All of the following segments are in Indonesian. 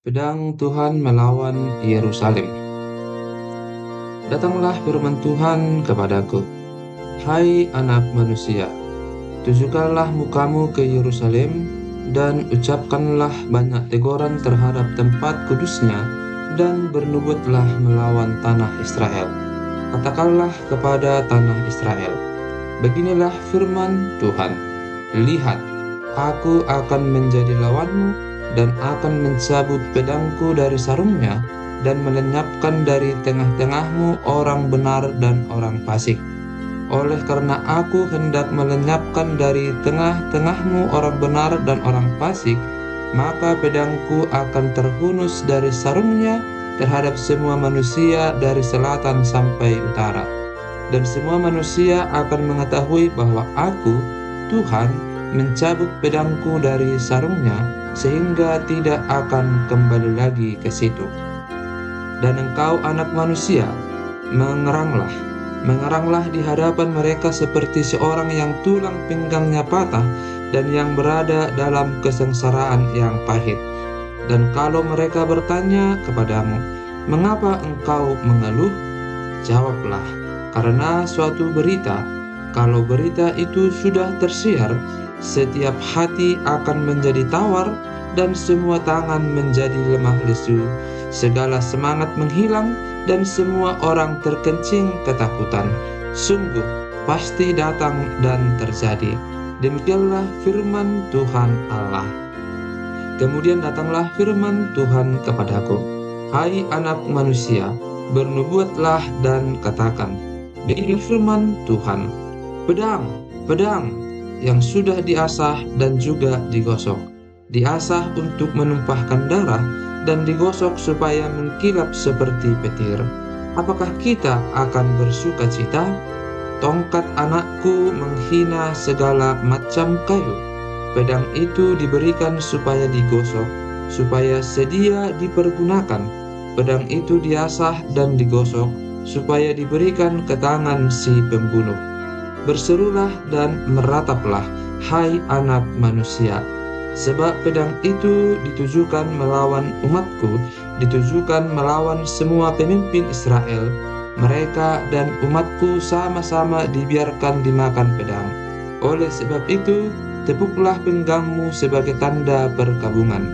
Pedang Tuhan melawan Yerusalem. Datanglah firman Tuhan kepadaku, "Hai anak manusia, tujukanlah mukamu ke Yerusalem, dan ucapkanlah banyak teguran terhadap tempat kudusnya, dan bernubuatlah melawan tanah Israel. Katakanlah kepada tanah Israel, beginilah firman Tuhan, lihat, aku akan menjadi lawanmu, dan akan mencabut pedangku dari sarungnya, dan melenyapkan dari tengah-tengahmu orang benar dan orang fasik. Oleh karena aku hendak melenyapkan dari tengah-tengahmu orang benar dan orang fasik, maka pedangku akan terhunus dari sarungnya terhadap semua manusia dari selatan sampai utara. Dan semua manusia akan mengetahui bahwa aku, Tuhan, mencabut pedangku dari sarungnya, sehingga tidak akan kembali lagi ke situ. Dan engkau, anak manusia, mengeranglah di hadapan mereka seperti seorang yang tulang pinggangnya patah dan yang berada dalam kesengsaraan yang pahit. Dan kalau mereka bertanya kepadamu, mengapa engkau mengeluh? Jawablah, karena suatu berita, kalau berita itu sudah tersiar, setiap hati akan menjadi tawar, dan semua tangan menjadi lemah lesu, segala semangat menghilang, dan semua orang terkencing ketakutan. Sungguh, pasti datang dan terjadi. Demikianlah firman Tuhan Allah. Kemudian datanglah firman Tuhan kepadaku, "Hai anak manusia, bernubuatlah dan katakan, begini firman Tuhan, pedang yang sudah diasah dan juga digosok, diasah untuk menumpahkan darah, dan digosok supaya mengkilap seperti petir. Apakah kita akan bersuka cita? Tongkat anakku menghina segala macam kayu. Pedang itu diberikan supaya digosok, supaya sedia dipergunakan. Pedang itu diasah dan digosok, supaya diberikan ke tangan si pembunuh. Berserulah dan merataplah, hai anak manusia, sebab pedang itu ditujukan melawan umatku, ditujukan melawan semua pemimpin Israel. Mereka dan umatku sama-sama dibiarkan dimakan pedang. Oleh sebab itu, tepuklah pinggangmu sebagai tanda perkabungan.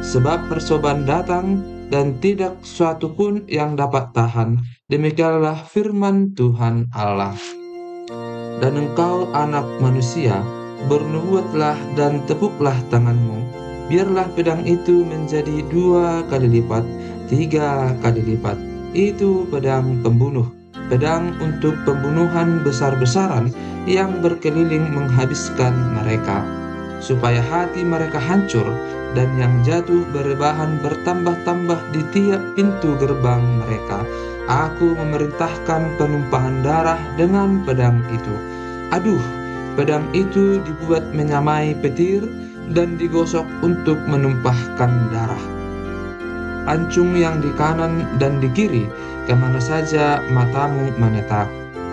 Sebab percobaan datang, dan tidak suatu pun yang dapat tahan. Demikianlah firman Tuhan Allah. Dan engkau, anak manusia, bernubuatlah dan tepuklah tanganmu. Biarlah pedang itu menjadi 2 kali lipat, 3 kali lipat. Itu pedang pembunuh, pedang untuk pembunuhan besar-besaran yang berkeliling menghabiskan mereka, supaya hati mereka hancur, dan yang jatuh berebahan bertambah-tambah di tiap pintu gerbang mereka. Aku memerintahkan penumpahan darah dengan pedang itu. Aduh, pedang itu dibuat menyamai petir dan digosok untuk menumpahkan darah. Pancung yang di kanan dan di kiri, kemana saja matamu menetap.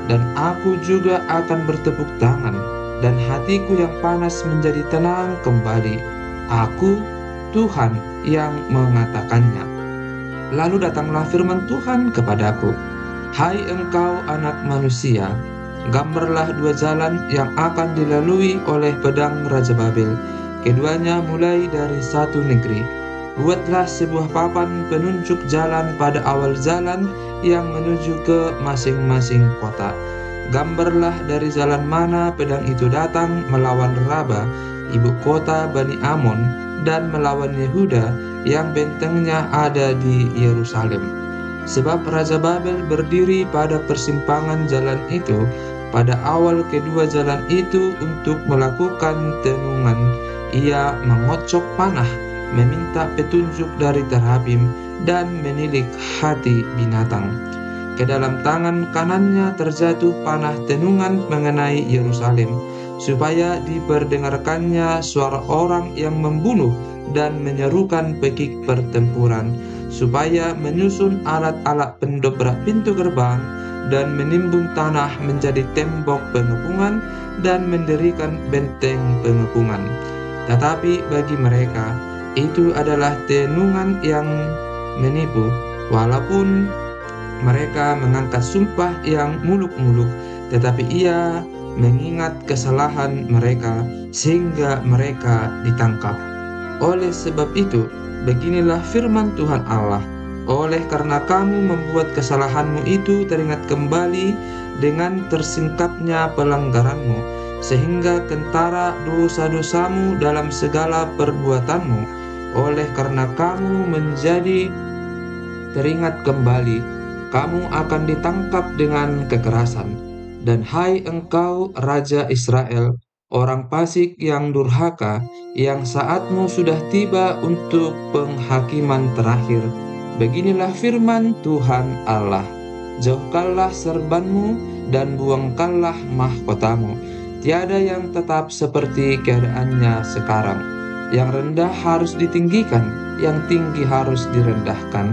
Dan aku juga akan bertepuk tangan, dan hatiku yang panas menjadi tenang kembali. Aku, Tuhan, yang mengatakannya. Lalu datanglah firman Tuhan kepadaku, hai engkau anak manusia, gambarlah 2 jalan yang akan dilalui oleh pedang Raja Babel, keduanya mulai dari satu negeri. Buatlah sebuah papan penunjuk jalan pada awal jalan yang menuju ke masing-masing kota. Gambarlah dari jalan mana pedang itu datang melawan Raba, ibu kota Bani Amon, dan melawan Yehuda yang bentengnya ada di Yerusalem. Sebab Raja Babel berdiri pada persimpangan jalan itu, pada awal kedua jalan itu untuk melakukan tenungan. Ia mengocok panah, meminta petunjuk dari terapim, dan menilik hati binatang. Ke dalam tangan kanannya terjatuh panah tenungan mengenai Yerusalem, supaya diperdengarkannya suara orang yang membunuh dan menyerukan pekik pertempuran, supaya menyusun alat-alat pendobrak pintu gerbang, dan menimbun tanah menjadi tembok pengepungan, dan mendirikan benteng pengepungan. Tetapi bagi mereka, Itu adalah tenungan yang menipu, walaupun mereka mengangkat sumpah yang muluk-muluk, tetapi ia mengingat kesalahan mereka sehingga mereka ditangkap. Oleh sebab itu, beginilah firman Tuhan Allah, oleh karena kamu membuat kesalahanmu itu teringat kembali dengan tersingkapnya pelanggaranmu, sehingga kentara dosa-dosamu dalam segala perbuatanmu, oleh karena kamu menjadi teringat kembali, kamu akan ditangkap dengan kekerasan. Dan hai engkau Raja Israel, orang fasik yang durhaka, yang saatmu sudah tiba untuk penghakiman terakhir. Beginilah firman Tuhan Allah, jauhkanlah serbanmu dan buangkanlah mahkotamu. Tiada yang tetap seperti keadaannya sekarang. Yang rendah harus ditinggikan, yang tinggi harus direndahkan.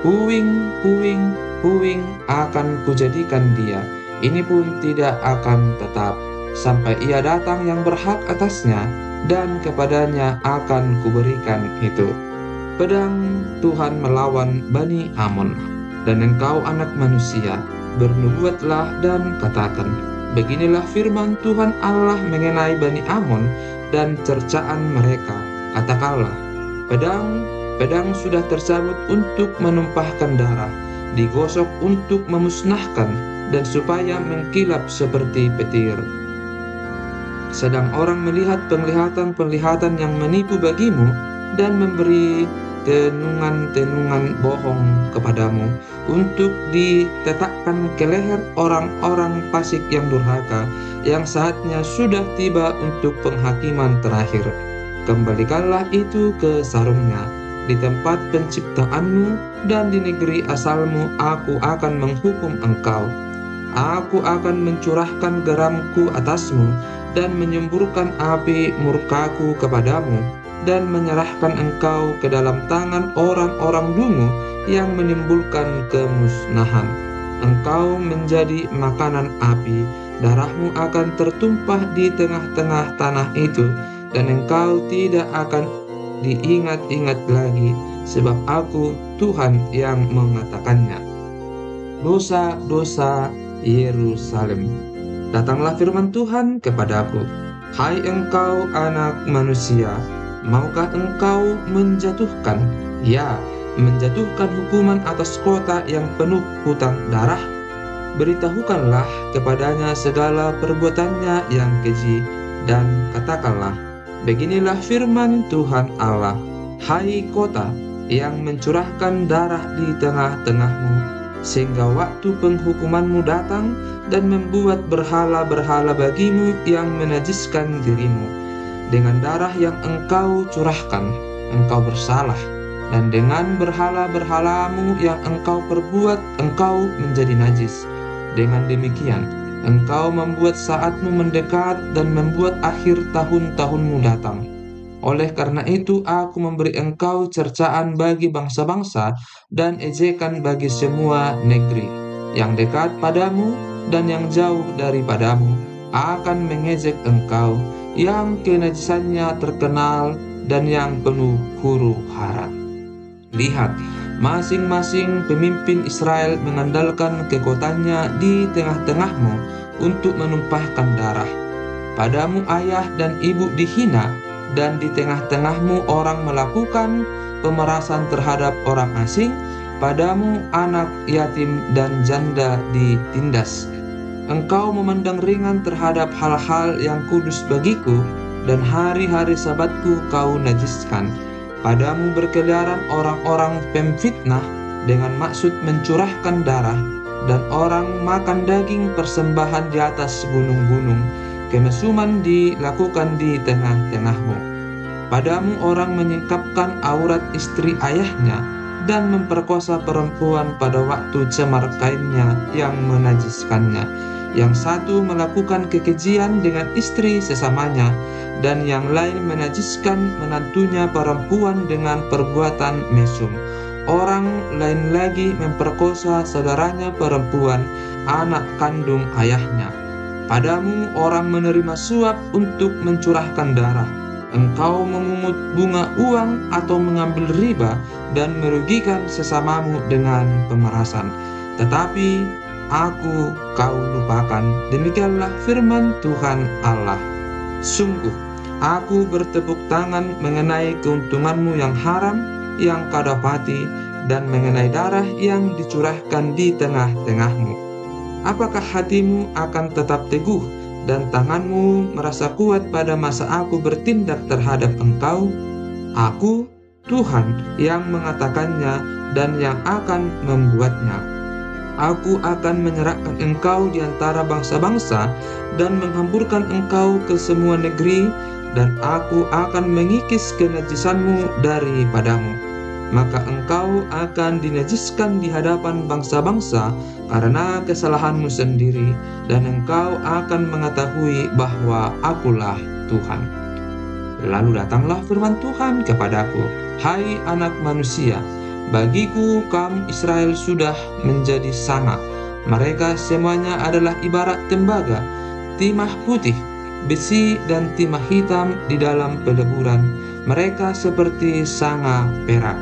Puing, puing, puing akan kujadikan dia. Ini pun tidak akan tetap, sampai ia datang yang berhak atasnya, dan kepadanya akan kuberikan itu. Pedang Tuhan melawan Bani Amon. Dan engkau anak manusia, bernubuatlah dan katakan, beginilah firman Tuhan Allah mengenai Bani Amon dan cercaan mereka. Katakanlah, pedang sudah tercabut untuk menumpahkan darah, digosok untuk memusnahkan, dan supaya mengkilap seperti petir. Sedang orang melihat penglihatan-penglihatan yang menipu bagimu dan memberi tenungan-tenungan bohong kepadamu untuk ditetapkan ke leher orang-orang fasik yang durhaka, yang saatnya sudah tiba untuk penghakiman terakhir. Kembalikanlah itu ke sarungnya. Di tempat penciptaanmu dan di negeri asalmu aku akan menghukum engkau. Aku akan mencurahkan geramku atasmu dan menyemburkan api murkaku kepadamu dan menyerahkan engkau ke dalam tangan orang-orang dungu yang menimbulkan kemusnahan. Engkau menjadi makanan api, darahmu akan tertumpah di tengah-tengah tanah itu, dan engkau tidak akan diingat-ingat lagi, sebab aku Tuhan yang mengatakannya. Dosa-dosa Yerusalem. Datanglah firman Tuhan kepadaku, hai engkau anak manusia, maukah engkau menjatuhkan hukuman atas kota yang penuh hutang darah? Beritahukanlah kepadanya segala perbuatannya yang keji, dan katakanlah, beginilah firman Tuhan Allah, hai kota yang mencurahkan darah di tengah-tengahmu, sehingga waktu penghukumanmu datang dan membuat berhala-berhala bagimu yang menajiskan dirimu. Dengan darah yang engkau curahkan, engkau bersalah, dan dengan berhala-berhalamu yang engkau perbuat, engkau menjadi najis. Dengan demikian, engkau membuat saatmu mendekat dan membuat akhir tahun-tahunmu datang. Oleh karena itu aku memberi engkau cercaan bagi bangsa-bangsa dan ejekan bagi semua negeri. Yang dekat padamu dan yang jauh daripadamu akan mengejek engkau, yang kenajisannya terkenal dan yang penuh huru-hara. Lihat, masing-masing pemimpin Israel mengandalkan kekuatannya di tengah-tengahmu untuk menumpahkan darah. Padamu ayah dan ibu dihina, dan di tengah-tengahmu orang melakukan pemerasan terhadap orang asing. Padamu anak yatim dan janda ditindas. Engkau memandang ringan terhadap hal-hal yang kudus bagiku, dan hari-hari sabatku kau najiskan. Padamu berkeliaran orang-orang pemfitnah dengan maksud mencurahkan darah, dan orang makan daging persembahan di atas gunung-gunung. Kemesuman dilakukan di tengah-tengahmu. Padamu orang menyingkapkan aurat istri ayahnya dan memperkosa perempuan pada waktu cemar kainnya yang menajiskannya. Yang satu melakukan kekejian dengan istri sesamanya, dan yang lain menajiskan menantunya perempuan dengan perbuatan mesum. Orang lain lagi memperkosa saudaranya perempuan, anak kandung ayahnya. Padamu orang menerima suap untuk mencurahkan darah. engkau memungut bunga uang atau mengambil riba dan merugikan sesamamu dengan pemerasan. Tetapi aku kau lupakan. Demikianlah firman Tuhan Allah. Sungguh, aku bertepuk tangan mengenai keuntunganmu yang haram yang kau dapati dan mengenai darah yang dicurahkan di tengah-tengahmu. Apakah hatimu akan tetap teguh dan tanganmu merasa kuat pada masa aku bertindak terhadap engkau? Aku, Tuhan, yang mengatakannya dan yang akan membuatnya. Aku akan menyerahkan engkau di antara bangsa-bangsa dan menghamburkan engkau ke semua negeri, dan aku akan mengikis kenajisanmu daripadamu. Maka engkau akan dinajiskan di hadapan bangsa-bangsa karena kesalahanmu sendiri, dan engkau akan mengetahui bahwa akulah Tuhan. Lalu datanglah firman Tuhan kepadaku, hai anak manusia, bagiku kaum Israel sudah menjadi sanga. Mereka semuanya adalah ibarat tembaga, timah putih, besi dan timah hitam di dalam peleburan. Mereka seperti sanga perak.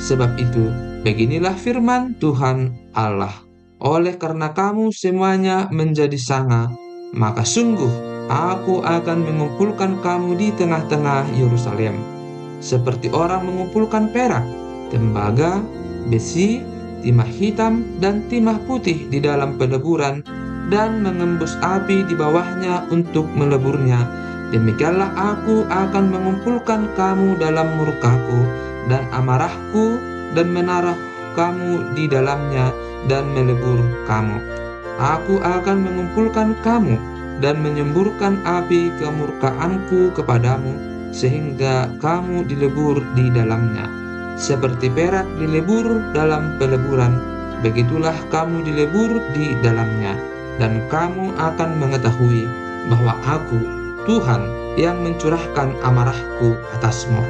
Sebab itu, beginilah firman Tuhan Allah. Oleh karena kamu semuanya menjadi sanga, maka sungguh aku akan mengumpulkan kamu di tengah-tengah Yerusalem, seperti orang mengumpulkan perak, tembaga, besi, timah hitam, dan timah putih di dalam peleburan, dan mengembus api di bawahnya untuk meleburnya. Demikianlah aku akan mengumpulkan kamu dalam murkaku dan amarahku, dan menaruh kamu di dalamnya dan melebur kamu. Aku akan mengumpulkan kamu dan menyemburkan api kemurkaanku kepadamu, sehingga kamu dilebur di dalamnya. Seperti perak dilebur dalam peleburan, begitulah kamu dilebur di dalamnya, dan kamu akan mengetahui bahwa aku, Tuhan, yang mencurahkan amarahku atasmu.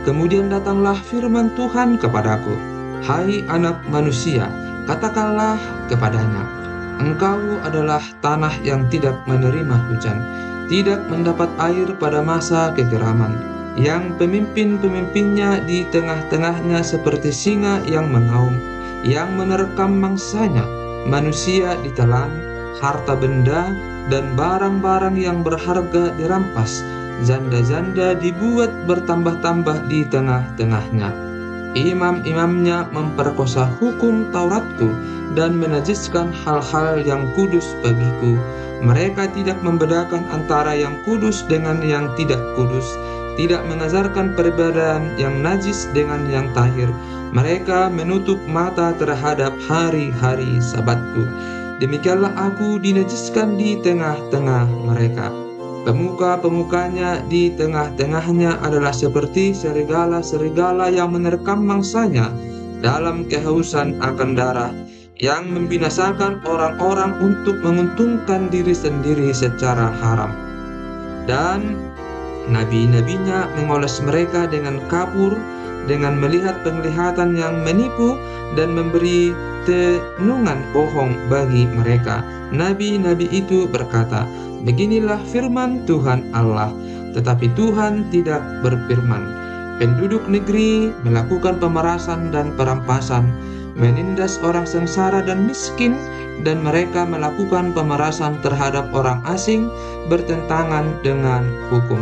Kemudian datanglah firman Tuhan kepadaku, hai anak manusia, katakanlah kepadanya, engkau adalah tanah yang tidak menerima hujan, tidak mendapat air pada masa kekeraman, yang pemimpin-pemimpinnya di tengah-tengahnya seperti singa yang mengaum, yang menerkam mangsanya, manusia ditelan, harta benda dan barang-barang yang berharga dirampas, janda-janda dibuat bertambah-tambah di tengah-tengahnya. Imam-imamnya memperkosa hukum Tauratku dan menajiskan hal-hal yang kudus bagiku. Mereka tidak membedakan antara yang kudus dengan yang tidak kudus, tidak mengajarkan perbedaan yang najis dengan yang tahir. Mereka menutup mata terhadap hari-hari Sabatku. Demikianlah aku dinajiskan di tengah-tengah mereka. Pemuka-pemukanya di tengah-tengahnya adalah seperti serigala-serigala yang menerkam mangsanya dalam kehausan akan darah, yang membinasakan orang-orang untuk menguntungkan diri sendiri secara haram. Dan nabi-nabinya mengoles mereka dengan kabur, dengan melihat penglihatan yang menipu dan memberi tenungan bohong bagi mereka. Nabi-nabi itu berkata, beginilah firman Tuhan Allah, tetapi Tuhan tidak berfirman. Penduduk negeri melakukan pemerasan dan perampasan, menindas orang sengsara dan miskin, dan mereka melakukan pemerasan terhadap orang asing bertentangan dengan hukum.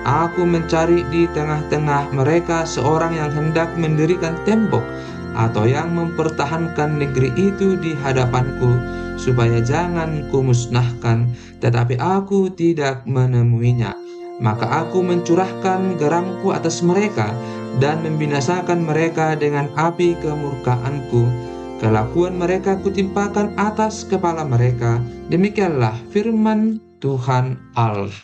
Aku mencari di tengah-tengah mereka seorang yang hendak mendirikan tembok atau yang mempertahankan negeri itu di hadapanku, supaya jangan kumusnahkan, tetapi aku tidak menemuinya. Maka aku mencurahkan geramku atas mereka dan membinasakan mereka dengan api kemurkaanku. Kelakuan mereka kutimpakan atas kepala mereka. Demikianlah firman Tuhan Allah.